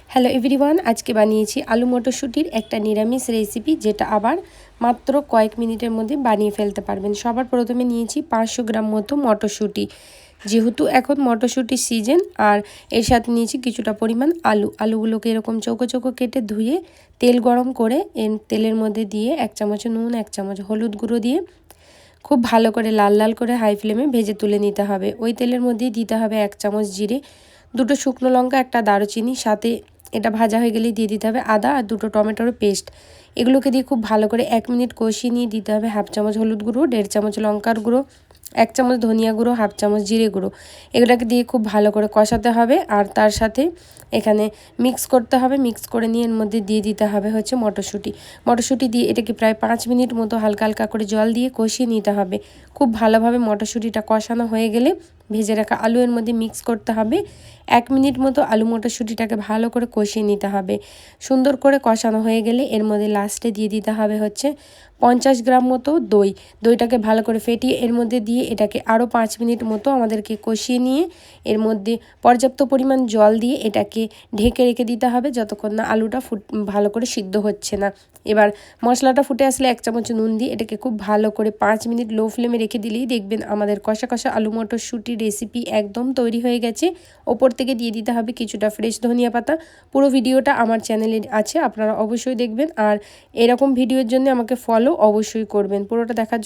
Hello everyone, আজকে বানিয়েছি আলু মটরশুঁটির একটা নিরামিষ রেসিপি, যেটা আবার মাত্র কয়েক মিনিটের মধ্যে বানিয়ে ফেলতে পারবেন। সবার প্রথমে নিয়েছি 500 গ্রাম মতো মটরশুঁটি, যেহেতু এখন মটরশুঁটির সিজন। আর এর সাথে নিয়েছি কিছুটা পরিমাণ আলুগুলোকে এরকম চৌকো চৌকো কেটে ধুয়ে তেল গরম করে তেলের মধ্যে দিয়ে 1 চামচ নুন, 1 চামচ হলুদ গুঁড়ো দিয়ে খুব ভালো করে লাল লাল করে হাই ফ্লেমে ভেজে তুলে নিতে হবে। ওই তেলের মধ্যেই দিতে হবে 1 চামচ জিরে, 2টো শুকনো লঙ্কা, একটা দারুচিনি, সাথে এটা ভাজা হয়ে গেলেই দিয়ে দিতে হবে আদা আর 2টো টমেটোর পেস্ট। এগুলোকে দিয়ে খুব ভালো করে 1 মিনিট কষিয়ে নিয়ে দিতে হবে 1/2 চামচ হলুদ গুঁড়ো, 1.5 চামচ লঙ্কার গুঁড়ো, 1 চামচ ধনিয়া গুঁড়ো, 1/2 চামচ জিরে গুঁড়ো। এগুলোকে দিয়ে খুব ভালো করে কষাতে হবে। আর তার সাথে এখানে মিক্স করতে হবে। মিক্স করে নিয়ে এর মধ্যে দিয়ে দিতে হবে হচ্ছে মটরশুঁটি দিয়ে এটাকে প্রায় 5 মিনিট মতো হালকা হালকা করে জল দিয়ে কষিয়ে নিতে হবে। খুব ভালোভাবে মটরশুঁটিটা কষানো হয়ে গেলে ভেজে রাখা আলু এর মধ্যে মিক্স করতে হবে। 1 মিনিট মতো আলু মটরশুঁটিটাকে ভালো করে কষিয়ে নিতে হবে। সুন্দর করে কষানো হয়ে গেলে এর মধ্যে লাস্টে দিয়ে দিতে হবে হচ্ছে 50 গ্রাম মতো দইটাকে ভালো করে ফেটিয়ে এর মধ্যে দিয়ে এটাকে আরও 5 মিনিট মতো আমাদেরকে কষিয়ে নিয়ে এর মধ্যে পর্যাপ্ত পরিমাণ জল দিয়ে এটাকে ঢেকে রেখে দিতে হবে যতক্ষণ না আলুটা ভালো করে সিদ্ধ হচ্ছে না। এবার মশলাটা ফুটে আসলে 1 চামচ নুন দিয়ে এটাকে খুব ভালো করে 5 মিনিট লো ফ্লেমে রেখে দিলেই দেখবেন আমাদের কষা কষা আলু মটরশুঁটি রেসিপি একদম তৈরি হয়ে গেছে। ওপর থেকে দিয়ে দিতে হবে কিছুটা ফ্রেশ ধনিয়া পাতা। পুরো ভিডিওটা আমার চ্যানেলে আছে, আপনারা অবশ্যই দেখবেন। আর এরকম ভিডিওর জন্য আমাকে ফলো অবশ্যই করবেন। পুরোটা দেখার